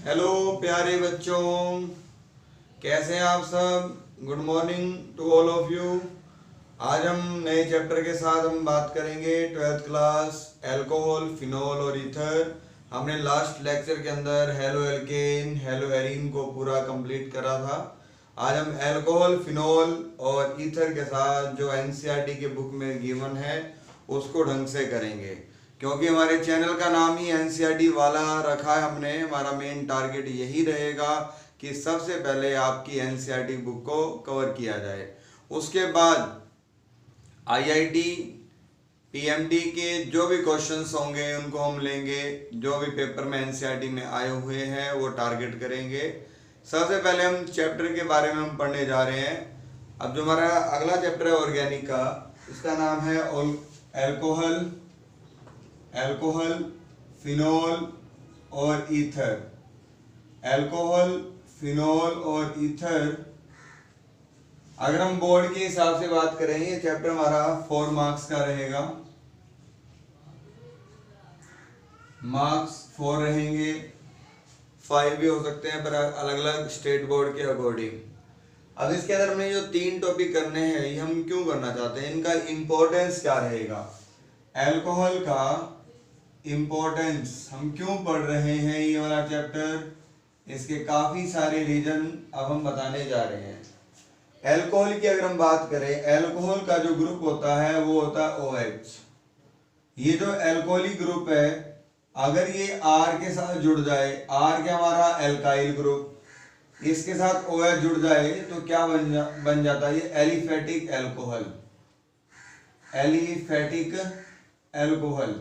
Hello प्यारे बच्चों, कैसे हैं आप सब। Good morning to all of you. आज हम नए चैप्टर के साथ हम बात करेंगे 12th क्लास अल्कोहल, फिनोल और ईथर। हमने लास्ट लेक्चर के अंदर हेलो एल्केन, हेलो एरीन को पूरा कंप्लीट करा था। आज हम अल्कोहल, फिनोल और ईथर के साथ जो एनसीईआरटी के बुक में गिवन है उसको ढंग से करेंगे, क्योंकि हमारे चैनल का नाम ही एनसीईआरटी वाला रखा है हमने। हमारा मेन टारगेट यही रहेगा कि सबसे पहले आपकी एनसीईआरटी बुक को कवर किया जाए, उसके बाद आईआईटी, पीएमटी के जो भी क्वेश्चंस होंगे उनको हम लेंगे, जो भी पेपर में एनसीईआरटी में आए हुए हैं वो टारगेट करेंगे। सबसे पहले हम चैप्टर के बारे में हम पढ़ने जा रहे हैं। अब जो हमारा अगला चैप्टर है ऑर्गेनिक का, इसका नाम है अल्कोहल, अल्कोहल, फिनोल और ईथर। अल्कोहल, फिनोल और ईथर, अगर हम बोर्ड के हिसाब से बात करें ये चैप्टर हमारा 4 मार्क्स का रहेगा। मार्क्स 4 रहेंगे, 5 भी हो सकते हैं पर अलग अलग स्टेट बोर्ड के अकॉर्डिंग। अब इसके अंदर हमने जो 3 टॉपिक करने हैं ये हम क्यों करना चाहते हैं, इनका इंपॉर्टेंस क्या रहेगा, अल्कोहल का इंपॉर्टेंस हम क्यों पढ़ रहे हैं ये वाला चैप्टर, इसके काफी सारे रीजन अब हम बताने जा रहे हैं। अल्कोहल की अगर हम बात करें, अल्कोहल का जो ग्रुप होता है वो होता है OH। ये जो अल्कोहलिक ग्रुप है अगर ये R के साथ जुड़ जाए, R क्या हमारा एल्काइल ग्रुप, इसके साथ OH जुड़ जाए तो क्या बन जाता है ये एलिफेटिक अल्कोहल, एलिफेटिक अल्कोहल।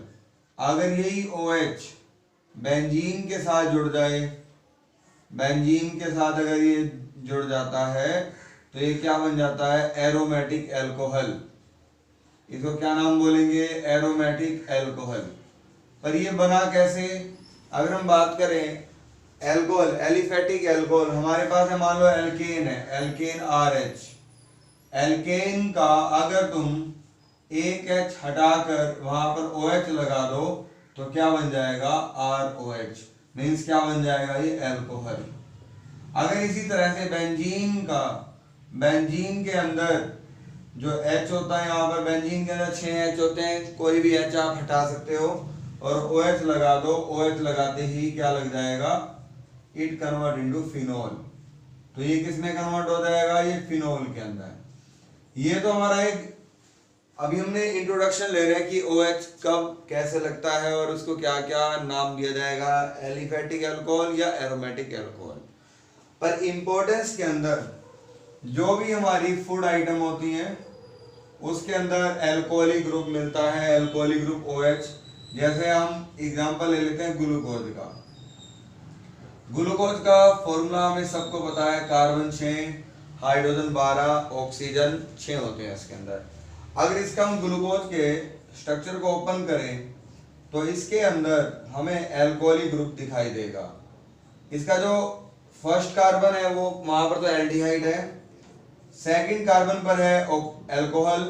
अगर यही OH बेंजीन के साथ जुड़ जाए, बेंजीन के साथ अगर ये जुड़ जाता है तो ये क्या बन जाता है एरोमेटिक अल्कोहल। इसको क्या नाम बोलेंगे, एरोमेटिक अल्कोहल। पर ये बना कैसे, अगर हम बात करें अल्कोहल, एलिफेटिक अल्कोहल, हमारे पास है मान लो एल्केन है, एल्केन RH। एल्केन का अगर तुम एक H हटाकर वहां पर OH लगा दो तो क्या बन जाएगा ROH, मीन्स क्या बन जाएगा ये अल्कोहल। अगर इसी तरह से बेंजीन का, बेंजीन के अंदर जो H होता है, यहाँ पर बेंजीन के अंदर 6 H होते हैं, कोई भी H आप हटा सकते हो और OH लगा दो, OH लगाते ही क्या लग जाएगा, इट कन्वर्ट इनटू फिनोल। तो ये किस में कन्वर्ट हो जाएगा, ये फिनोल के अंदर। ये तो हमारा एक अभी हमने इंट्रोडक्शन ले रहे हैं कि OH कब कैसे लगता है और उसको क्या क्या नाम दिया जाएगा, एलिफेटिक अल्कोहल या एरोमेटिक अल्कोहल। पर इंपॉर्टेंस के अंदर जो भी हमारी फूड आइटम होती हैं उसके अंदर अल्कोहलिक ग्रुप मिलता है, अल्कोहलिक ग्रुप OH। जैसे हम एग्जांपल ले लेते हैं ग्लूकोज का। ग्लूकोज का फॉर्मूला हमें सबको पता है, कार्बन 6, हाइड्रोजन 12, ऑक्सीजन 6 होते हैं इसके अंदर। अगर इसका हम ग्लूकोज के स्ट्रक्चर को ओपन करें तो इसके अंदर हमें अल्कोहलिक ग्रुप दिखाई देगा। इसका जो फर्स्ट कार्बन है वो वहां पर तो एल्डिहाइड है, सेकंड कार्बन पर है अल्कोहल,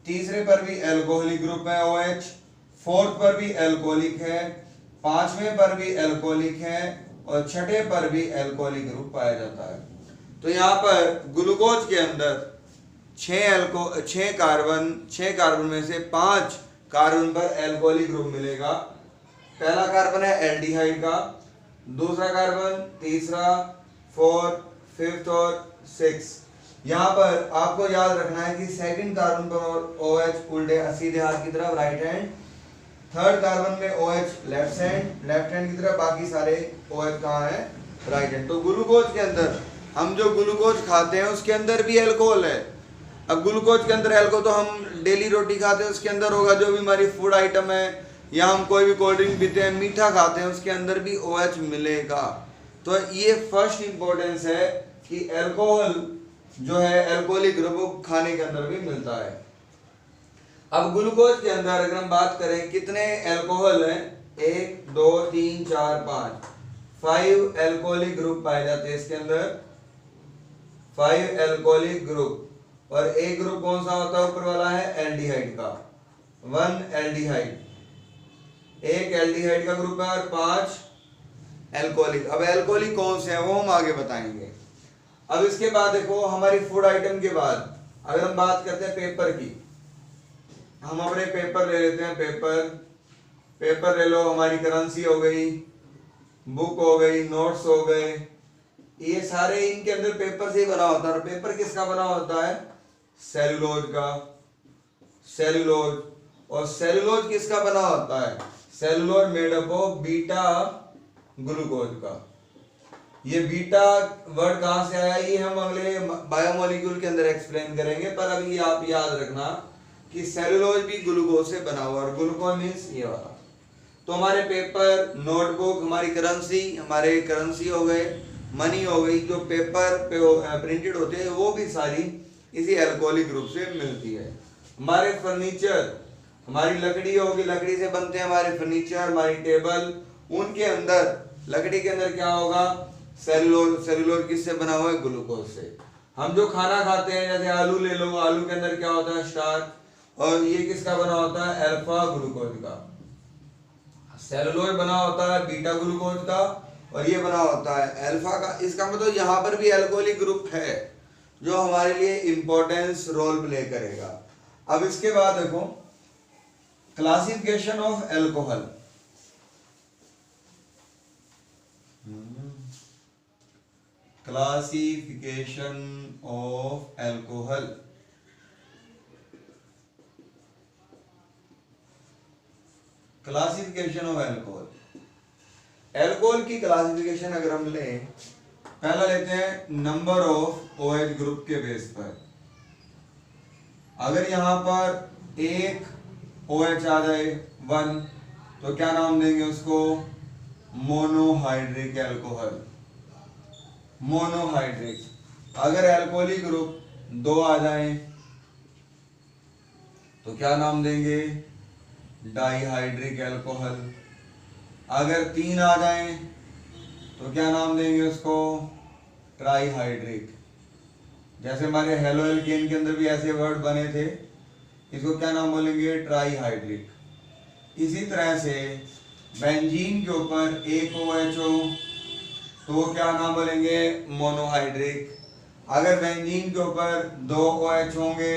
तीसरे पर भी अल्कोहलिक ग्रुप है OH, फोर्थ पर भी अल्कोहलिक है, पांचवें पर भी अल्कोहलिक है और छठे पर भी अल्कोहलिक ग्रुप पाया जाता है। तो यहाँ पर ग्लूकोज के अंदर 6 कार्बन में से 5 कार्बन पर अल्कोहलिक ग्रुप मिलेगा। पहला कार्बन है एल्डिहाइड का, दूसरा कार्बन, तीसरा, 4, 5th और 6। यहाँ पर आपको याद रखना है कि सेकंड कार्बन पर OH उल्टे सीधे हाथ की तरफ राइट हैंड, थर्ड कार्बन में OH लेफ्ट हैंड की तरफ, बाकी सारे OH कहाँ है राइट हैंड। तो ग्लूकोज के अंदर हम जो ग्लूकोज खाते हैं उसके अंदर भी अल्कोहल है। अब ग्लूकोज के अंदर अल्कोहल तो हम डेली रोटी खाते हैं उसके अंदर होगा, जो भी हमारी फूड आइटम है या हम कोई भी कोल्ड ड्रिंक पीते हैं, मीठा खाते हैं, उसके अंदर भी OH मिलेगा। तो ये फर्स्ट इंपॉर्टेंस है कि अल्कोहल जो है अल्कोहलिक ग्रुप खाने के अंदर भी मिलता है। अब ग्लूकोज के अंदर अगर हम बात करें कितने अल्कोहल हैं, 1 2 3 4 5 अल्कोहलिक ग्रुप पाए जाते हैं इसके अंदर, 5 अल्कोहलिक ग्रुप। और एक ग्रुप कौन सा होता है ऊपर वाला है एल्डिहाइड का, 1 एल्डिहाइड, एक एल्डिहाइड का ग्रुप है और 5 एल्कोहलिक। अब एल्कोहलिक कौन से हैं वो हम आगे बताएंगे। अब इसके बाद देखो हमारी फूड आइटम के बाद अगर हम बात करते हैं पेपर की, हम अपने पेपर ले लेते हैं। पेपर ले लो, हमारी करेंसी हो गई, बुक हो गई, नोट्स हो गए, ये सारे इनके अंदर पेपर से ही बना होता है। और पेपर किसका बना होता है? सेलुलोज का। सेलुलोज, और सेलुलोज किसका बना होता है? Cellulose made up of beta glucose का। ये बीटा वर्ड कहां से आया ये हम अगले बायोमोलिक्यूल के अंदर एक्सप्लेन करेंगे, पर अभी आप याद रखना कि सेलुलोज भी ग्लूकोज से बना हुआ, और ग्लूकोज मीन्स ये वाला। तो हमारे पेपर, नोटबुक, हमारी करेंसी, हमारे करेंसी हो गए, मनी हो गई, जो पेपर पे प्रिंटेड होते हैं वो भी सारी इसी अल्कोहलिक ग्रुप से मिलती है। हमारे फर्नीचर, हमारी लकड़ी होगी, लकड़ी से बनते हैं हमारे फर्नीचर, हमारी टेबल, उनके अंदर लकड़ी के अंदर क्या होगा? सेलुलोज। सेलुलोज किससे बना हुआ है? ग्लूकोज से। हम जो खाना खाते हैं जैसे आलू ले लो, आलू के अंदर क्या होता है? स्टार्च, और ये किसका बना होता है? अल्फा ग्लूकोज का। सेलुलोज बना होता है बीटा ग्लूकोज का, और ये बना होता है अल्फा का। इसका मतलब यहाँ पर भी अल्कोहलिक ग्रुप है जो हमारे लिए इंपॉर्टेंस रोल प्ले करेगा। अब इसके बाद देखो classification of alcohol. Classification of alcohol. Classification of alcohol. Alcohol की क्लासिफिकेशन अगर हम लें, पहला लेते हैं नंबर ऑफ OH ग्रुप के बेस पर। अगर यहां पर एक OH आ जाए 1, तो क्या नाम देंगे उसको? Monohydric alcohol. मोनोहाइड्रिक। अगर अल्कोहलिक ग्रुप 2 आ जाए तो क्या नाम देंगे? Dihydric alcohol. अगर 3 आ जाएं तो क्या नाम देंगे उसको? ट्राइहाइड्रिक। जैसे हमारे हेलो एल्केन के अंदर भी ऐसे वर्ड बने थे, इसको क्या नाम बोलेंगे? ट्राइहाइड्रिक। इसी तरह से बेंजीन के ऊपर एक OH हो तो वो क्या नाम बोलेंगे? मोनोहाइड्रिक। अगर बेंजीन के ऊपर 2 OH होंगे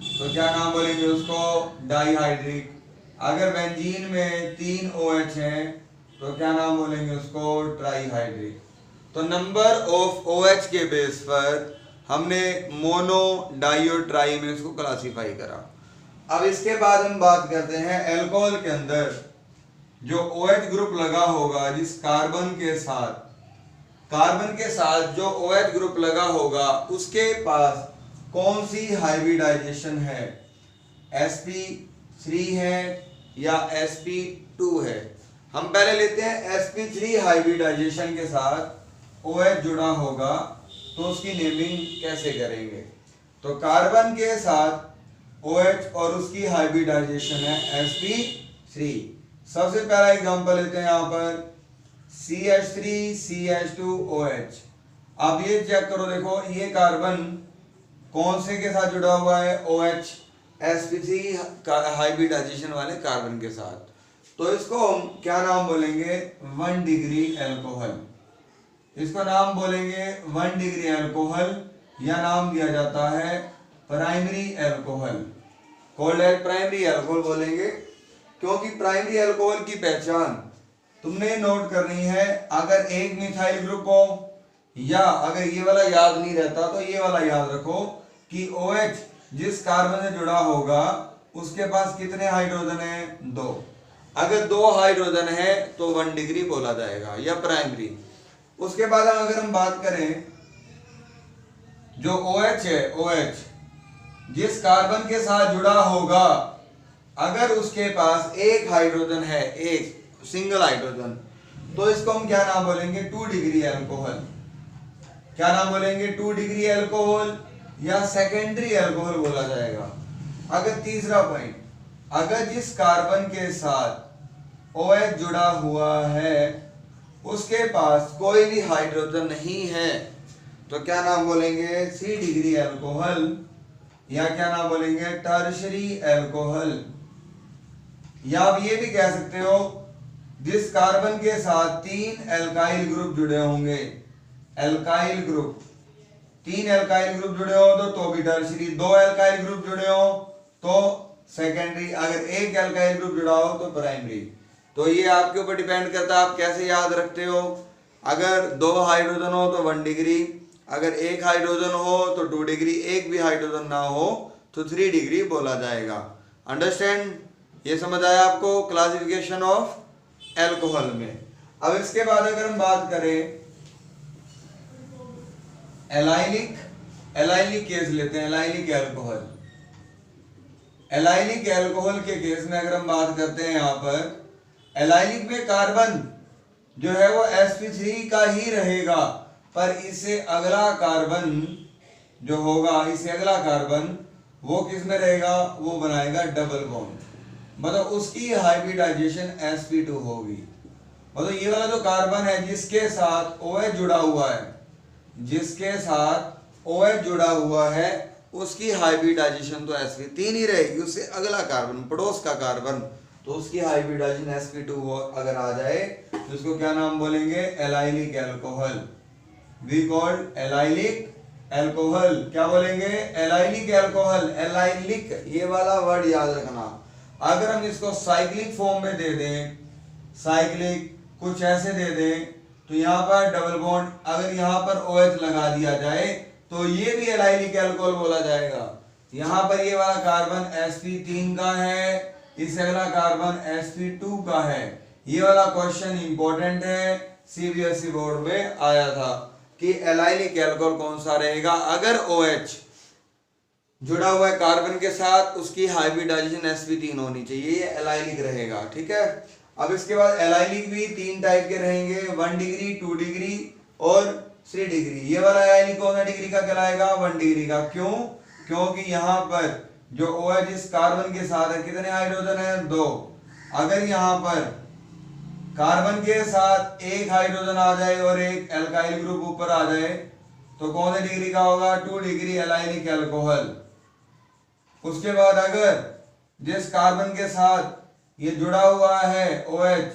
तो क्या नाम बोलेंगे उसको? डाइहाइड्रिक। अगर बेंजीन में 3 OH हैं तो क्या नाम बोलेंगे उसको? ट्राइहाइड्रिक। तो नंबर ऑफ OH के बेस पर हमने मोनो, डाई और ट्राई में इसको क्लासिफाई करा। अब इसके बाद हम बात करते हैं अल्कोहल के अंदर जो OH ग्रुप लगा होगा, जिस कार्बन के साथ जो OH ग्रुप लगा होगा उसके पास कौन सी हाइब्रिडाइजेशन है? sp3 है या sp2 है? हम पहले लेते हैं sp3 हाइब्रिडाइजेशन के साथ OH जुड़ा होगा तो उसकी नेमिंग कैसे करेंगे? तो कार्बन के साथ OH और उसकी हाइब्रिडाइजेशन है sp3। सबसे पहला एग्जांपल लेते हैं यहाँ पर CH3CH2OH। अब ये चेक करो, देखो ये कार्बन कौन से के साथ जुड़ा हुआ है? OH, sp3 हाइब्रिडाइजेशन वाले कार्बन के साथ। तो इसको हम क्या नाम बोलेंगे? 1 डिग्री अल्कोहल। इसको नाम बोलेंगे 1 डिग्री अल्कोहल, या नाम दिया जाता है primary alcohol. Called as primary alcohol बोलेंगे, क्योंकि प्राइमरी अल्कोहल की पहचान तुमने नोट करनी है। अगर एक मिथाइल ग्रुप हो, या अगर ये वाला याद नहीं रहता तो ये वाला याद रखो कि OH जिस कार्बन से जुड़ा होगा उसके पास कितने हाइड्रोजन है? 2। अगर 2 हाइड्रोजन है तो 1 डिग्री बोला जाएगा, या प्राइमरी। उसके बाद अगर हम बात करें जो OH है, OH जिस कार्बन के साथ जुड़ा होगा, अगर उसके पास एक हाइड्रोजन है, एक सिंगल हाइड्रोजन, तो इसको हम क्या नाम बोलेंगे? 2 डिग्री अल्कोहल। क्या नाम बोलेंगे? 2 डिग्री अल्कोहल या सेकेंडरी अल्कोहल बोला जाएगा। अगर तीसरा पॉइंट, अगर जिस कार्बन के साथ OH जुड़ा हुआ है उसके पास कोई भी हाइड्रोजन नहीं है तो क्या नाम बोलेंगे? C डिग्री अल्कोहल, या क्या नाम बोलेंगे? Tertiary alcohol. या आप ये भी कह सकते हो जिस कार्बन के साथ 3 एल्काइल ग्रुप जुड़े होंगे, एल्काइल ग्रुप 3 एल्काइल ग्रुप जुड़े हो तो भी टर्शियरी, 2 एल्काइल ग्रुप जुड़े हो तो सेकेंडरी, अगर एक एल्काइल ग्रुप जुड़ा हो तो प्राइमरी। तो ये आपके ऊपर डिपेंड करता है आप कैसे याद रखते हो। अगर 2 हाइड्रोजन हो तो 1 डिग्री, अगर एक हाइड्रोजन हो तो 2 डिग्री, एक भी हाइड्रोजन ना हो तो 3 डिग्री बोला जाएगा। अंडरस्टैंड? ये समझ आया आपको क्लासिफिकेशन ऑफ एल्कोहल में। अब इसके बाद अगर हम बात करें एलाइलिक केस लेते हैं, एलाइलिक एल्कोहल। एलाइलिक एल्कोहल के केस में अगर हम बात करते हैं यहाँ पर एलाइलिक में कार्बन जो है वो sp3 का ही रहेगा, पर इससे अगला कार्बन जो होगा, इससे अगला कार्बन वो किस में रहेगा, वो बनाएगा डबल बॉन्ड, मतलब उसकी हाइब्रिडाइजेशन sp2 होगी। मतलब ये वाला जो कार्बन है जिसके साथ OH जुड़ा हुआ है, जिसके साथ OH जुड़ा हुआ है उसकी हाइब्रिडाइजेशन तो sp3 ही रहेगी, उससे अगला कार्बन पड़ोस का कार्बन तो उसकी हाइब्रिडाइजेशन sp2 अगर आ जाए तो उसको क्या नाम बोलेंगे, allylic alcohol. We called allylic alcohol. क्या बोलेंगे, एलाइलिक एल्कोहल। एलाइलिक ये वाला वर्ड याद रखना। अगर हम इसको साइक्लिक फॉर्म में दे दें, साइक्लिक कुछ ऐसे दे दें तो यहाँ पर डबल बॉन्ड, अगर यहाँ पर OH लगा दिया जाए तो ये भी एलाइलिक एल्कोहल बोला जाएगा। यहाँ पर ये वाला कार्बन sp3 का है, इससे अगला कार्बन sp2 का है। ये वाला क्वेश्चन इंपॉर्टेंट है, CBSE बोर्ड में आया था कि एलाइलिक एल्कोहल कौन सा रहेगा। अगर OH जुड़ा हुआ है कार्बन के साथ उसकी हाइब्रिडाइजेशन sp3 होनी चाहिए, ये एलाइलिक रहेगा। ठीक है। अब इसके बाद एलाइलिक भी 3 टाइप के रहेंगे, 1 डिग्री, 2 डिग्री और 3 डिग्री। ये वाला एलाइलिक कौन सा डिग्री का कहलाएगा, 1 डिग्री का। क्यों? क्योंकि यहाँ पर जो OH इस कार्बन के साथ है, कितने हाइड्रोजन है, 2। अगर यहाँ पर कार्बन के साथ एक हाइड्रोजन आ जाए और एक एल्काइल ग्रुप ऊपर आ जाए तो कौन सी डिग्री का होगा, 2 डिग्री एलाइलिक एल्कोहल। उसके बाद अगर जिस कार्बन के साथ ये जुड़ा हुआ है OH,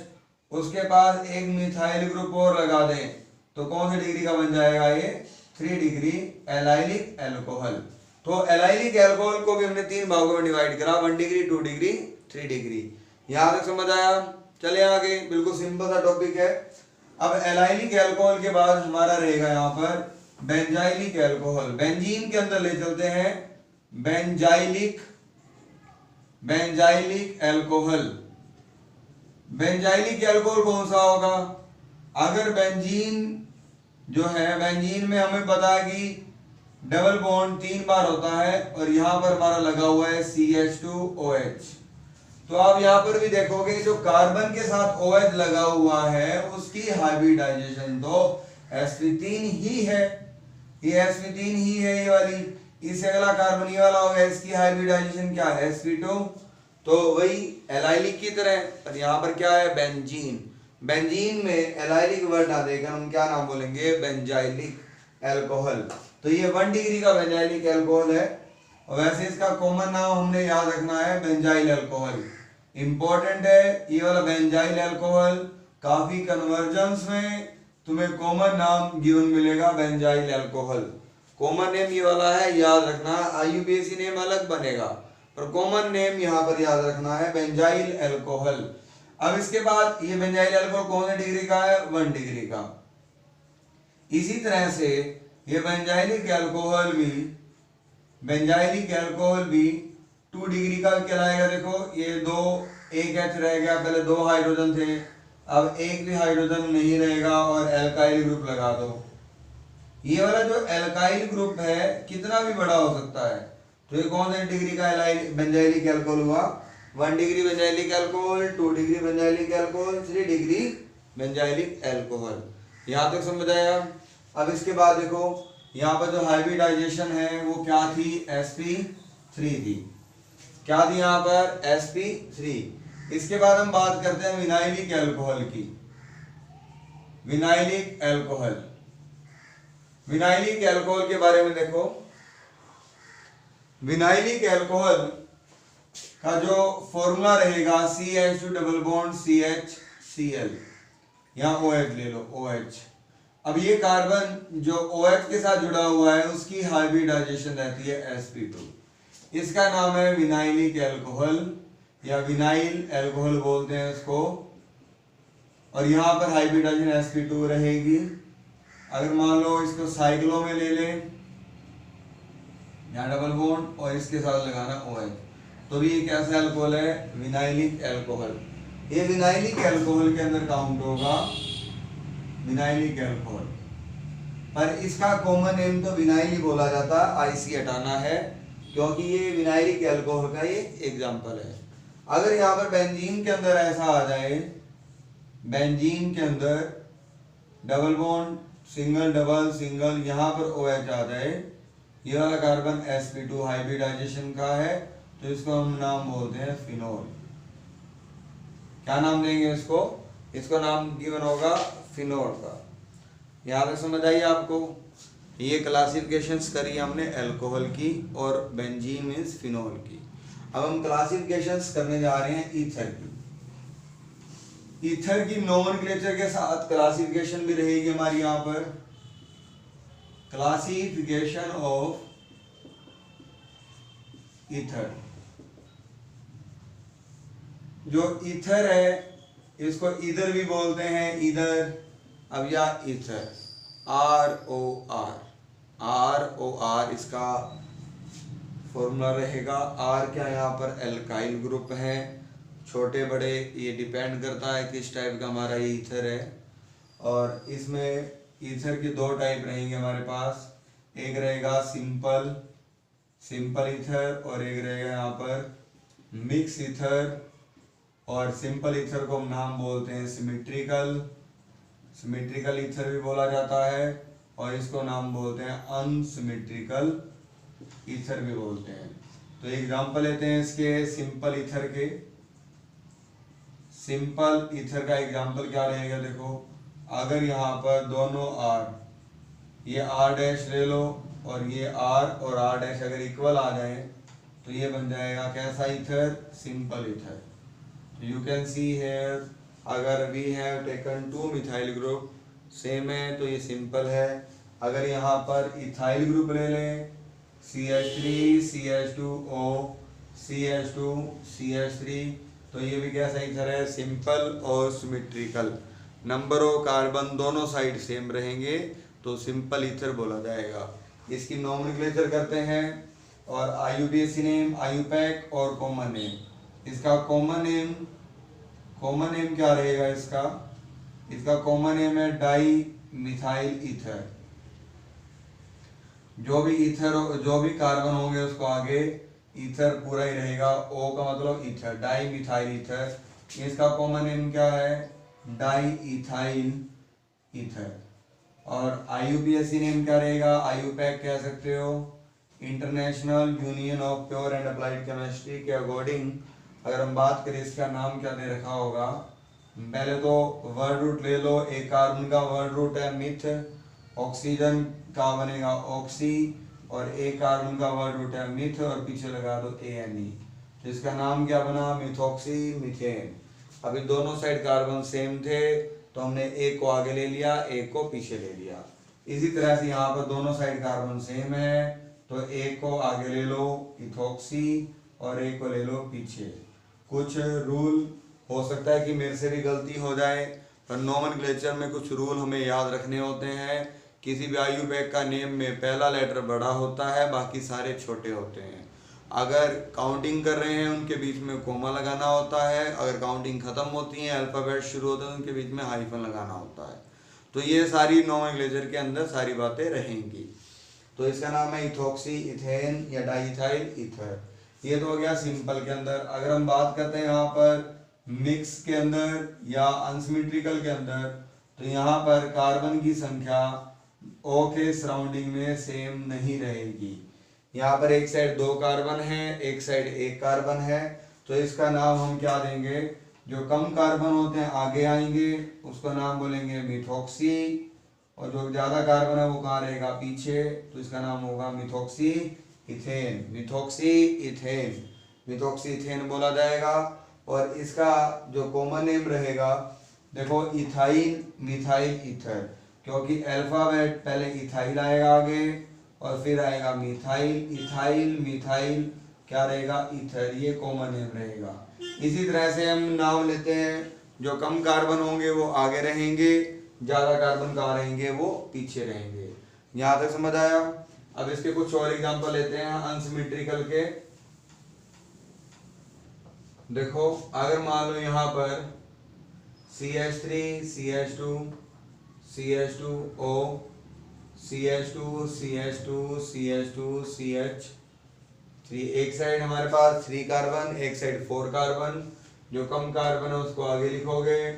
उसके पास एक मिथाइल ग्रुप और लगा दें तो कौन सी डिग्री का बन जाएगा, ये 3 डिग्री एलाइलिक एल्कोहल। तो एलाइलिक एल्कोहल को भी हमने 3 भागों में डिवाइड करा, 1 डिग्री, 2 डिग्री, 3 डिग्री। यहां तक समझ आया? चले आगे, बिल्कुल सिंपल सा टॉपिक है। अब एलाइलिक एल्कोहल के बाद हमारा रहेगा यहाँ पर बेंजाइलिक एल्कोहल। बेंजीन के अंदर ले चलते हैं, बेंजाइलिक एल्कोहल। बेंजाइलिक एल्कोहल कौन सा होगा, अगर बेंजीन जो है, बेंजीन में हमें पता है कि डबल बॉन्ड 3 बार होता है और यहां पर हमारा लगा हुआ है CH2OH। तो आप यहां पर भी देखोगे जो कार्बन के साथ OH लगा हुआ है उसकी हाइब्रिडाइजेशन तो sp3 ही है, ये sp3 ही है ये वाली। इससे अगला कार्बन ये वाला होगा, इसकी हाइब्रिडाइजेशन क्या है, sp2। तो वही एलाइलिक की तरह और यहाँ पर क्या है, बेंजीन। बेंजीन में एलाइलिक वर्ड ना देकर हम क्या नाम बोलेंगे, बेंजाइलिक एल्कोहल। तो ये 1 डिग्री का बेंजाइलिक एल्कोहल है और वैसे इसका कॉमन नाम हमने याद रखना है बेंजाइल एल्कोहल। इंपॉर्टेंट है ये वाला बेंजाइल एल्कोहल। काफी कन्वर्जन्स में तुम्हें कॉमन नाम गिवन मिलेगा बेंजाइल एल्कोहल। कॉमन नेम ये वाला है, याद रखना। IUPAC नेम अलग बनेगा पर कॉमन नेम यहाँ पर याद रखना है बेंजाइल एल्कोहल। अब इसके बाद ये बेंजाइल एल्कोहल कौन सी डिग्री का है, 1 डिग्री का। इसी तरह से ये बेंजाइलिक एल्कोहल भी 2 डिग्री का कहलाएगा। देखो ये एक H रह गया, पहले 2 हाइड्रोजन थे, अब एक भी हाइड्रोजन नहीं रहेगा और एल्काइल ग्रुप लगा दो। ये वाला जो एल्काइल ग्रुप है कितना भी बड़ा हो सकता है। तो ये कौन सा डिग्री का बेंजाइलिक एल्कोहल हुआ, 1 degree benzylic alcohol, 2 degree benzylic alcohol, 3 degree benzylic alcohol. यहाँ तक समझ आया? अब इसके बाद देखो यहाँ पर जो हाइब्रिडाइजेशन है वो क्या थी, sp3 थी। क्या थी यहाँ पर, sp3। इसके बाद हम बात करते हैं विनाइलिक एल्कोहल की। विनाइलिक एल्कोहल, विनाइलिक एल्कोहल के बारे में देखो। विनाइलिक एल्कोहल का जो फॉर्मूला रहेगा CH2 double bond CH, Cl, यहाँ OH ले लो, OH। अब ये कार्बन जो OH के साथ जुड़ा हुआ है उसकी हाइब्रिडाइजेशन रहती है sp2, इसका नाम है विनाइलिक एल्कोहल या विनाइल एल्कोहल बोलते हैं इसको। और यहाँ पर हाइब्रिडाइजेशन sp2 रहेगी। अगर मान लो इसको साइक्लो में ले लें, यहाँ डबल बॉन्ड और इसके साथ लगाना OH, तो भी ये कैसा अल्कोहल है, विनाइलिक एल्कोहल। ये विनाइलिक एल्कोहल के अंदर काउंट होगा, विनाइलिक एल्कोहल, पर इसका कॉमन नेम तो विनाइल ही बोला जाता है, आईसी हटाना है क्योंकि ये विनाइलिक एल्कोहल का ये एग्जांपल है। अगर यहाँ पर बेंजीन के अंदर ऐसा आ जाए, बेंजीन के अंदर double bond single double single, यहाँ पर OH आ जाए, ये वाला कार्बन sp2 हाइब्रिडाइजेशन का है, तो इसको हम नाम बोलते हैं फिनोल। क्या नाम देंगे इसको, इसको नाम गिवन होगा फिनोल का। यहाँ पे समझ आई आपको, ये क्लासिफिकेशंस करी हमने अल्कोहल की और बेंजीन मींस फिनोल की। अब हम क्लासिफिकेशंस करने जा रहे हैं ईथर की। ईथर की नोमेनक्लेचर के साथ क्लासिफिकेशन भी रहेगी हमारी यहाँ पर, क्लासिफिकेशन ऑफ ईथर। जो ईथर है इसको ईदर भी बोलते हैं, ईदर। अब या ईथर, ROR इसका फॉर्मूला रहेगा। R क्या यहाँ पर एल्काइल ग्रुप है, छोटे बड़े ये डिपेंड करता है किस टाइप का हमारा ईथर है। और इसमें ईथर की दो टाइप रहेंगे हमारे पास, एक रहेगा सिंपल ईथर और एक रहेगा यहाँ पर मिक्स ईथर। और सिंपल ईथर को हम नाम बोलते हैं सिमेट्रिकल ईथर भी बोला जाता है, और इसको नाम बोलते हैं अनसिमेट्रिकल ईथर भी बोलते हैं। तो एग्जांपल लेते हैं इसके सिंपल ईथर के। सिंपल ईथर का एग्जांपल क्या रहेगा, देखो अगर यहाँ पर दोनों R, ये R' ले लो और ये R और R' अगर इक्वल आ जाए तो ये बन जाएगा कैसा ether, simple ether. You can see here, अगर we have taken 2 methyl group same है तो ये सिंपल है। अगर यहाँ पर इथाइल ग्रुप ले लें, CH3 CH2O CH2 CH3, तो ये भी कैसा ईथर है, सिंपल और सिमेट्रिकल। नंबर ऑफ कार्बन दोनों साइड सेम रहेंगे तो सिंपल ईथर बोला जाएगा। इसकी नोमेनक्लेचर करते हैं और IUPAC नेम, IUPAC और कॉमन नेम। इसका कॉमन नेम क्या रहेगा, इसका कॉमन नेम है डाई मिथाइल ईथर। जो भी कार्बन होंगे उसको आगे ईथर पूरा ही रहेगा, O का मतलब ईथर, डाई मिथाइल ईथर। इसका कॉमन नेम क्या है, डाई इथाइल ईथर। और IUPAC नेम क्या रहेगा, IUPAC कह सकते हो, international union of pure and applied chemistry के अकॉर्डिंग। अगर हम बात करें इसका नाम क्या दे रखा होगा, पहले तो वर्ड रूट ले लो। एक कार्बन का वर्ड रूट है मिथ, ऑक्सीजन का बनेगा ऑक्सी, और एक कार्बन का वर्ड रूट है मिथ और पीछे लगा दो ANE, तो इसका नाम क्या बना, मिथॉक्सी मीथेन। अभी दोनों साइड कार्बन सेम थे तो हमने एक को आगे ले लिया, एक को पीछे ले लिया। इसी तरह से यहाँ पर दोनों साइड कार्बन सेम है तो एक को आगे ले लो इथॉक्सी और एक को ले लो पीछे। कुछ रूल हो सकता है कि मेरे से भी गलती हो जाए, पर नोमेनक्लेचर में कुछ रूल हमें याद रखने होते हैं। किसी भी IUPAC का नेम में पहला लेटर बड़ा होता है, बाकी सारे छोटे होते हैं। अगर काउंटिंग कर रहे हैं उनके बीच में कोमा लगाना होता है, अगर काउंटिंग खत्म होती है अल्फ़ाबेट शुरू होते हैं उनके बीच में हाइफन लगाना होता है। तो ये सारी नोमेनक्लेचर के अंदर सारी बातें रहेंगी। तो इसका नाम है इथॉक्सी इथेन या डाइथाइल ईथर। ये तो हो गया सिंपल के अंदर। अगर हम बात करते हैं यहाँ पर मिक्स के अंदर या अनसिमेट्रिकल के अंदर, तो यहाँ पर कार्बन की संख्या O के सराउंडिंग में सेम नहीं रहेगी। यहाँ पर एक साइड 2 कार्बन है, एक साइड 1 कार्बन है, तो इसका नाम हम क्या देंगे, जो कम कार्बन होते हैं आगे आएंगे उसका नाम बोलेंगे मिथॉक्सी, और जो ज्यादा कार्बन है वो कहाँ रहेगा, पीछे, तो इसका नाम होगा मिथॉक्सी इथेन। मिथॉक्सी इथेन बोला जाएगा। और इसका जो कॉमन नेम रहेगा, देखो इथाइल मिथाइल ईथर, क्योंकि अल्फाबेट पहले इथाइल आएगा आगे और फिर आएगा मिथाइल, इथाइल मिथाइल क्या रहेगा ईथर, ये कॉमन नेम रहेगा। इसी तरह से हम नाम लेते हैं, जो कम कार्बन होंगे वो आगे रहेंगे, ज्यादा कार्बन कहाँ रहेंगे वो पीछे रहेंगे। यहाँ तक समझ आया। अब इसके कुछ और एग्जांपल लेते हैं अनसिमेट्रिकल के। देखो अगर मान लो यहाँ पर CH3 CH2 CH2O CH2 CH2 CH2 CH3, एक साइड हमारे पास 3 कार्बन, एक साइड 4 कार्बन। जो कम कार्बन है उसको आगे लिखोगे,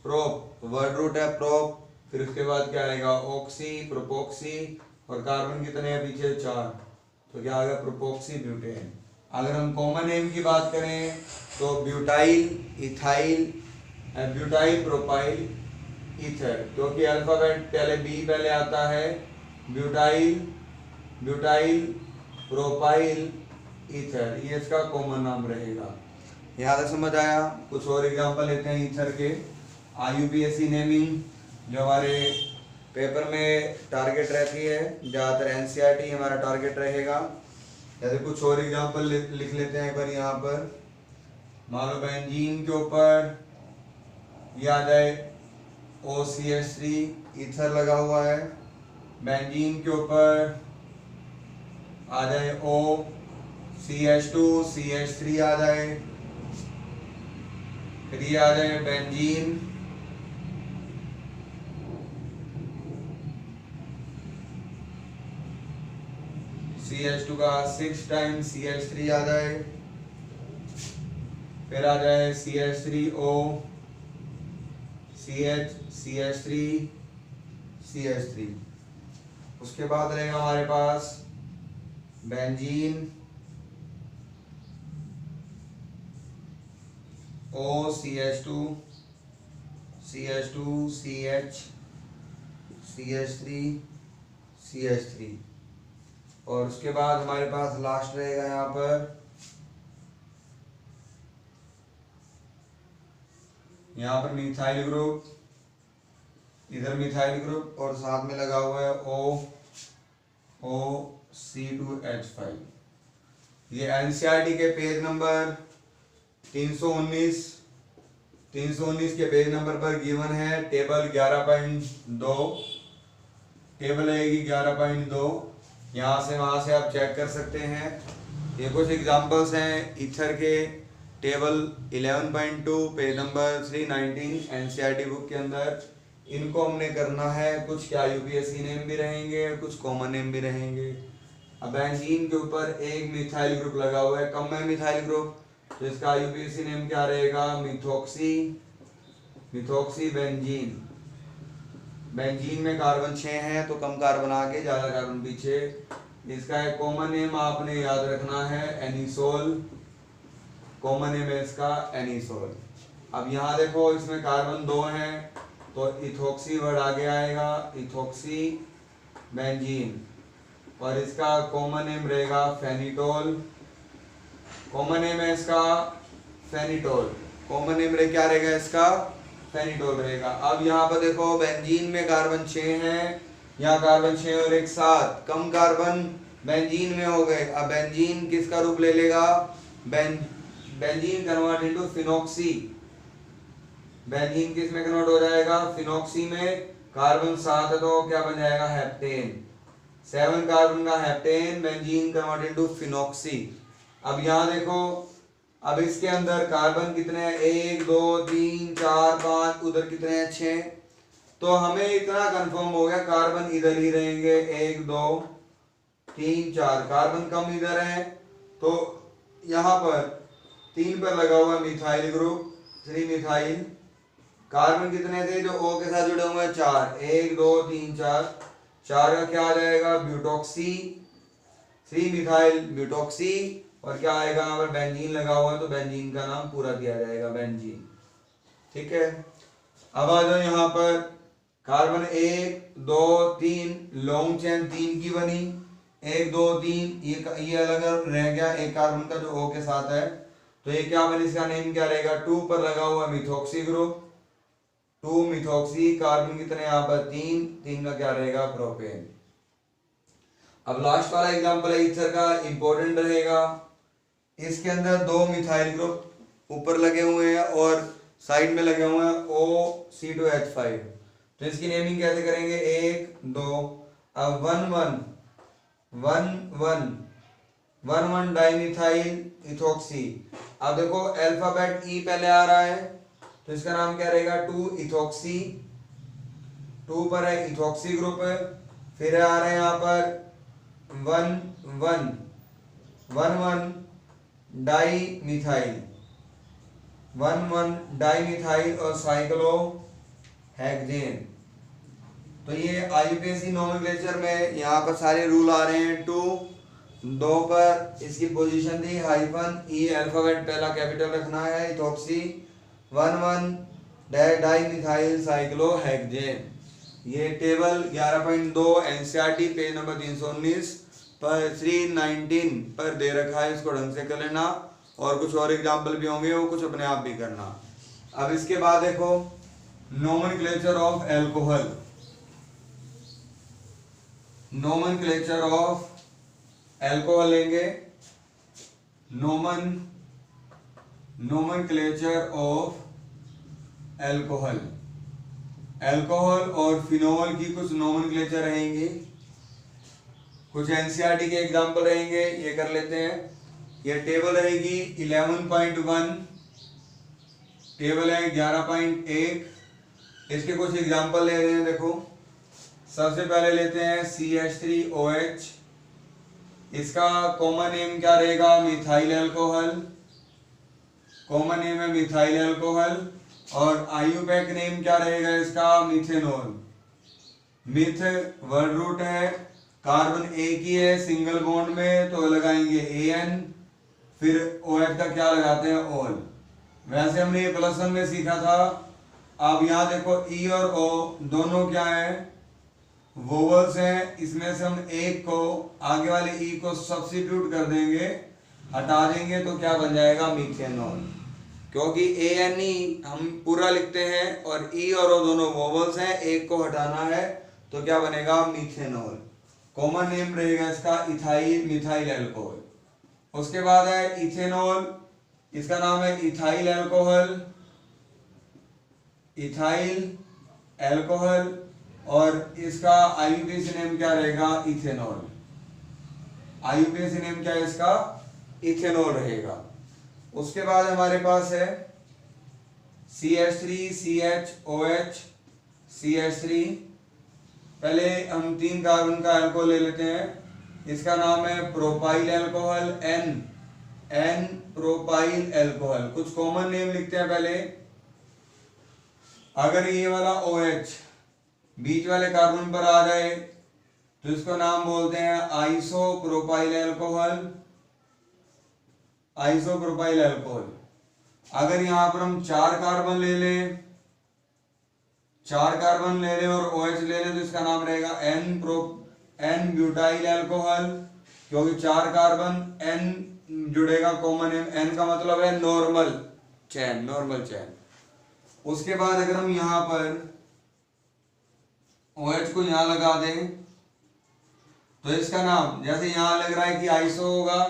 प्रोप वर्ड रूट है प्रोप, फिर उसके बाद क्या आएगा ऑक्सी प्रोपोक्सी, और कार्बन कितने हैं पीछे 4, तो क्या आएगा प्रोपोक्सी ब्यूटेन। अगर हम कॉमन नेम की बात करें तो butyl ethyl butyl propyl ether, क्योंकि अल्फाबेट पहले बी पहले आता है, ब्यूटाइल ब्यूटाइल प्रोपाइल ईथर, ये इसका कॉमन नाम रहेगा। यहाँ तक समझ आया। कुछ और एग्जांपल लेते हैं ईथर के। IUPAC नेमिंग जो हमारे पेपर में टारगेट रहती है, ज़्यादातर NCERT हमारा टारगेट रहेगा। जैसे कुछ और एग्जांपल लिख लेते हैं एक बार यहाँ पर। मान लो बेंजीन के ऊपर याद है OCH3 ईथर लगा हुआ है, बेंजीन के ऊपर आ जाए O CH2 CH3 आ जाए, फिर ये आ जाए बेंजीन CH2 का 6 टाइम CH3 आ जाए, फिर आ जाए CH3O CH3 CH3। उसके बाद रहेगा हमारे पास benzene OCH2 CH2 CH3 CH3, और उसके बाद हमारे पास लास्ट रहेगा यहाँ पर मिथाइल ग्रुप, इधर मिथाइल ग्रुप और साथ में लगा हुआ है OC2H5। ये NCERT के पेज नंबर 319 के पेज नंबर पर गिवन है। टेबल 11.2, टेबल रहेगी 11.2, यहाँ से वहाँ से आप चेक कर सकते हैं। ये कुछ एग्जांपल्स हैं ईथर के, table 11.2 page number 319 NCERT book के अंदर। इनको हमने करना है, कुछ क्या UPSC नेम भी रहेंगे, कुछ कॉमन नेम भी रहेंगे। अब बेंजीन के ऊपर एक मिथाइल ग्रुप लगा हुआ है, कम है मिथाइल ग्रुप, तो इसका UPSC नेम क्या रहेगा मिथॉक्सी बेंजीन। बेंजीन में कार्बन 6 है तो कम कार्बन आगे ज्यादा कार्बन पीछे। इसका एक कॉमन नेम आपने याद रखना है एनिसोल, कॉमन नेम है इसका एनिसोल। अब यहाँ देखो इसमें कार्बन 2 हैं तो इथॉक्सी वर्ड आगे आएगा, इथॉक्सी बेंजीन, और इसका कॉमन नेम रहेगा फेनिटोल। कॉमन नेम है इसका फेनिटोल, कॉमन नेम क्या रहेगा इसका फेनिटोल रहेगा। अब यहाँ पर देखो बेंजीन में कार्बन 6 हैं, यहाँ कार्बन 6 और एक 7, कम कार्बन बेंजीन में हो गए। अब बेंजीन किसका रूप ले लेगा, benzene convert into phenoxy, benzene किस में कन्वर्ट हो जाएगा फिनॉक्सी में। कार्बन 7 है तो क्या बन जाएगा हेप्टेन, 7 कार्बन का heptane, benzene convert into phenoxy. अब यहाँ देखो, अब इसके अंदर कार्बन कितने हैं 1 2 3 4 5, उधर कितने हैं 6, तो हमें इतना कंफर्म हो गया कार्बन इधर ही रहेंगे 1 2 3 4, कार्बन कम इधर है तो यहाँ पर 3 पर लगा हुआ मिथाइल ग्रुप 3 मिथाइल। कार्बन कितने थे जो O के साथ जुड़े हुए हैं 4, 1 2 3 4, 4 का क्या आ जाएगा ब्यूटॉक्सी, 3 मिथाइल ब्यूटॉक्सी, और क्या आएगा यहाँ पर बेंजीन लगा हुआ है तो बेंजीन का नाम पूरा दिया जाएगा बेंजीन। ठीक है, अब आ जाओ यहाँ पर कार्बन 1 2 3 लॉन्ग चेन 3 की बनी, 1 2 3 ये अलग रह गया एक कार्बन का जो O के साथ है, तो ये क्या बनी, इसका नेम क्या रहेगा 2 पर लगा हुआ मिथॉक्सी ग्रुप, 2 मिथॉक्सी, कार्बन कितने यहाँ पर 3, 3 का क्या रहेगा प्रोपेन। अब लास्ट वाला एग्जांपल है ईथर का, इंपॉर्टेंट रहेगा। इसके अंदर 2 मिथाइल ग्रुप ऊपर लगे हुए हैं और साइड में लगे हुए हैं OC2H5। तो इसकी नेमिंग कैसे करेंगे, 1 2, अब 1 डाइमिथाइल इथोक्सी। अब देखो अल्फाबेट ई पहले आ रहा है तो इसका नाम क्या रहेगा 2 इथोक्सी, 2 पर है इथोक्सी ग्रुप, फिर आ रहे हैं यहाँ पर 1 डाइमिथाइल, 1 डाइमिथाइल और साइक्लोहेक्सेन। तो ये आईयूपीएसी नोमेनक्लेचर में यहाँ पर सारे रूल आ रहे हैं। 2 पर इसकी पोजीशन थी हाइफन ई, अल्फाबेट पहला कैपिटल रखना है इथोक्सी, 1 डाइमिथाइल साइक्लोहेक्सेन। ये टेबल 11.2 एनसीईआरटी पेज नंबर 319 पर 319 पर दे रखा है, इसको ढंग से कर लेना। और कुछ और एग्जाम्पल भी होंगे, वो कुछ अपने आप भी करना। अब इसके बाद देखो nomenclature of alcohol, nomenclature of alcohol लेंगे। नोमेनक्लेचर ऑफ एल्कोहल, एल्कोहल और फिनोल की कुछ नोमेनक्लेचर रहेंगी, कुछ एनसीईआरटी के एग्जाम्पल रहेंगे, ये कर लेते हैं। ये टेबल रहेगी 11.1, टेबल है 11.1। इसके कुछ एग्जाम्पल ले रहे हैं, देखो सबसे पहले लेते हैं CH3OH। इसका कॉमन नेम क्या रहेगा, मिथाइल अल्कोहल, कॉमन नेम है मिथाइल अल्कोहल। और आईयूपैक नेम क्या रहेगा इसका, मिथेनॉल। मिथ वर्ड रूट है, कार्बन एक ही है सिंगल बॉन्ड में तो लगाएंगे AN, फिर OH का क्या लगाते हैं ऑल। वैसे हमने ये +1 में सीखा था। अब यहाँ देखो E और O दोनों क्या है, वोवल्स हैं। इसमें से हम एक को, आगे वाले E को सब्स्टिट्यूट कर देंगे, हटा देंगे तो क्या बन जाएगा मीथेनॉल। क्योंकि ANE हम पूरा लिखते हैं और E और O दोनों वोवल्स हैं, एक को हटाना है तो क्या बनेगा मीथेनॉल। कॉमन नेम रहेगा इसका इथाइल मिथाइल अल्कोहल। उसके बाद है इथेनॉल, इसका नाम है इथाइल अल्कोहल, इथाइल अल्कोहल। और इसका आईयूपीएसी नेम क्या रहेगा, इथेनॉल। आईयूपीएसी नेम क्या है इसका, इथेनॉल रहेगा। उसके बाद हमारे पास है CH3CHOH, CH3। पहले हम 3 कार्बन का अल्कोहल ले लेते हैं, इसका नाम है propyl alcohol, N propyl alcohol. कुछ कॉमन नेम लिखते हैं पहले। अगर ये वाला OH बीच वाले कार्बन पर आ जाए तो इसको नाम बोलते हैं आइसोप्रोपाइल अल्कोहल, आइसोप्रोपाइल अल्कोहल। अगर यहां पर हम 4 कार्बन ले लें, 4 कार्बन ले लें और OH ले लें तो इसका नाम रहेगा N ब्यूटाइल अल्कोहल, क्योंकि 4 कार्बन N जुड़ेगा, कॉमन नेम। N का मतलब है नॉर्मल चेन, नॉर्मल चेन। उसके बाद अगर हम यहां पर OH को यहां लगा दें तो इसका नाम, जैसे यहां लग रहा है कि आइसो होगा,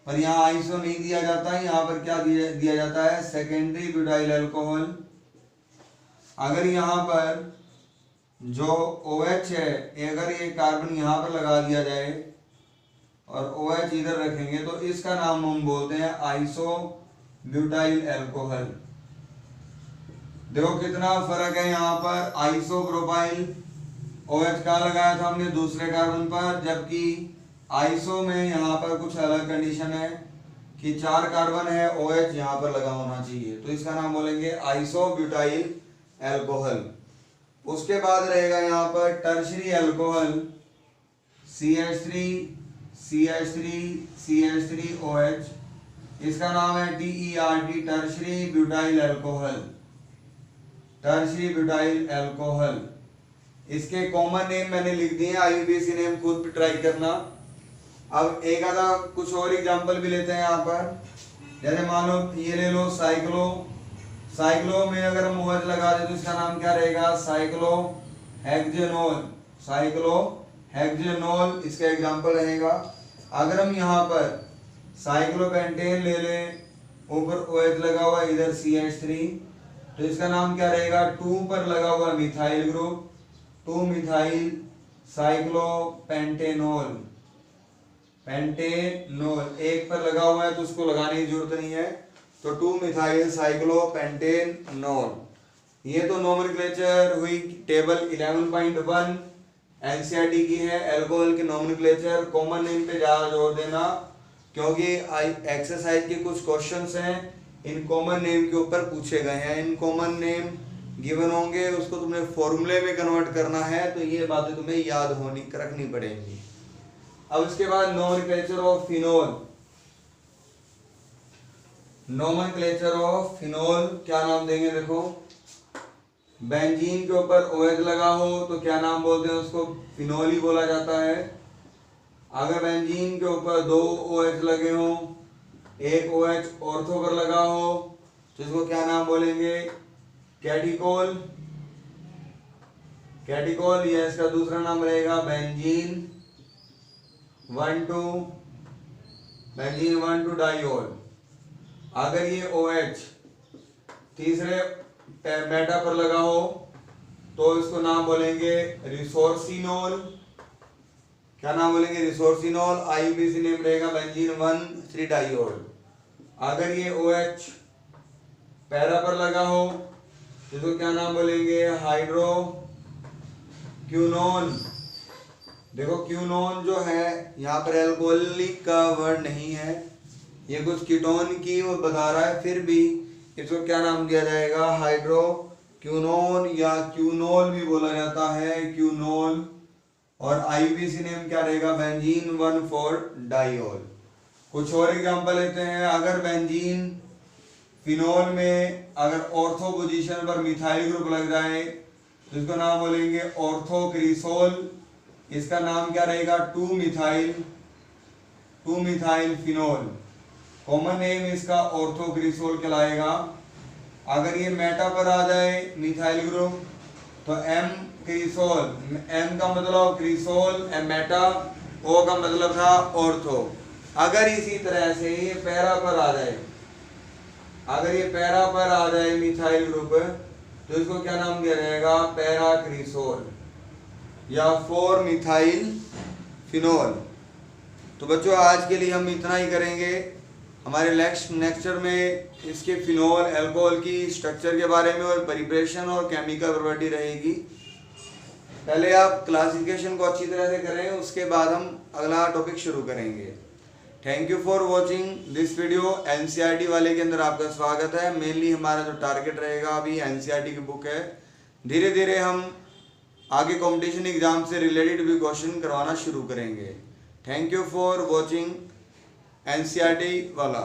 पर यहाँ आइसो नहीं दिया जाता है, यहाँ पर क्या दिया जाता है, सेकेंडरी ब्यूटाइल अल्कोहल। अगर यहाँ पर जो OH है, अगर ये कार्बन यहाँ पर लगा दिया जाए और OH इधर रखेंगे तो इसका नाम हम बोलते हैं आइसो ब्यूटाइल अल्कोहल। देखो कितना फर्क है, यहाँ पर आइसो प्रोपाइल OH का लगाया था हमने दूसरे कार्बन पर, जबकि आइसो में यहाँ पर कुछ अलग कंडीशन है कि 4 कार्बन है, OH यहाँ पर लगा होना चाहिए, तो इसका नाम बोलेंगे आइसो ब्यूटाइल अल्कोहल। उसके बाद रहेगा यहाँ पर टर्शरी अल्कोहल, CH3CH3OH। इसका नाम है TERT, tertiary butyl alcohol, tertiary butyl alcohol. इसके कॉमन नेम मैंने लिख दिए, आईयूपीएसी नेम खुद भी ट्राई करना। अब एक आधा कुछ और एग्जांपल भी लेते हैं यहाँ पर। जैसे मान लो ये ले लो साइक्लो में अगर हम OH लगा दे तो इसका नाम क्या रहेगा, साइक्लोहेक्सेनोल। साइक्लोहेक्सेनोल इसका एग्जांपल रहेगा। अगर हम यहाँ पर साइक्लोपेंटेन ले लें, ऊपर OH लगा हुआ इधर CH3, तो इसका नाम क्या रहेगा, 2 पर लगा हुआ मिथाइल ग्रुप, 2 मिथाइल साइक्लोपेंटेनोल। पेंटेनोल एक पर लगा हुआ है तो उसको लगाने की जरूरत नहीं है, तो 2 मिथाइल साइक्लोपेंटेनोल। ये तो नोमेनक्लेचर हुई टेबल 11.1 एनसीईआरटी की है। अल्कोहल के नोमेनक्लेचर कॉमन नेम पे ज्यादा जोर देना, क्योंकि एक्सरसाइज के कुछ क्वेश्चंस हैं इन कॉमन नेम के ऊपर पूछे गए हैं। इन कॉमन नेम गिवन होंगे, उसको तुमने फॉर्मूले में कन्वर्ट करना है, तो ये बातें तुम्हें याद होनी रखनी पड़ेंगी। अब इसके बाद nomenclature of phenol. Nomenclature of phenol क्या नाम देंगे, देखो बेंजीन के ऊपर OH लगा हो तो क्या नाम बोलते हैं, उसको फिनोल ही बोला जाता है। अगर बेंजीन के ऊपर 2 OH लगे हो, एक OH ऑर्थो पर लगा हो, तो इसको क्या नाम बोलेंगे, कैटिकोल। कैटिकोल या इसका दूसरा नाम रहेगा बेंजीन 1,2 डाइऑल। अगर ये OH तीसरे मेटा पर लगा हो तो इसको नाम बोलेंगे रिसोर्सिनोल। क्या नाम बोलेंगे, रिसोर्सिनोल। IUPAC नेम रहेगा बेंजीन 1,3 डाइऑल। अगर ये OH पैरा पर लगा हो तो इसको क्या नाम बोलेंगे, हाइड्रोक्विनोन। देखो क्यूनोन जो है यहाँ पर एल्कोहलिक का वर्ड नहीं है, ये कुछ कीटोन की वो बता रहा है, फिर भी इसको क्या नाम दिया जाएगा, हाइड्रोक्विनोन या क्यूनोल भी बोला जाता है, क्यूनोल। और IUPAC नेम क्या रहेगा, बेंजीन 1,4 डाइऑल। कुछ और एग्जांपल लेते हैं। अगर बेंजीन फिनोल में अगर ऑर्थो पोजीशन पर मिथाइल ग्रुप लग जाए तो इसको नाम बोलेंगे ऑर्थोक्रिसोल। इसका नाम क्या रहेगा, 2 मिथाइल फिनोल। कॉमन नेम इसका ऑर्थोक्रिसोल कहलाएगा। अगर ये मेटा पर आ जाए मिथाइल ग्रुप तो M क्रिसोल, M का मतलब क्रिसोल, M मेटा, O का मतलब था ऑर्थो। अगर इसी तरह से ये पैरा पर आ जाए, अगर ये पैरा पर आ जाए मिथाइल ग्रुप तो इसको क्या नाम दिया जाएगा, पैराक्रिसोल या 4 मिथाइल फिनोल। तो बच्चों आज के लिए हम इतना ही करेंगे। हमारे नेक्स्ट लेक्चर में इसके फिनोल अल्कोहल की स्ट्रक्चर के बारे में और प्रिपरेशन और केमिकल प्रॉपर्टी रहेगी। पहले आप क्लासिफिकेशन को अच्छी तरह से करें, उसके बाद हम अगला टॉपिक शुरू करेंगे। Thank you for watching this video. NCERT वाले के अंदर आपका स्वागत है। मेनली हमारा जो टारगेट रहेगा अभी एनसीईआरटी की बुक है, धीरे धीरे हम आगे कंपटीशन एग्जाम से रिलेटेड भी क्वेश्चन करवाना शुरू करेंगे। Thank you for watching NCERT वाला।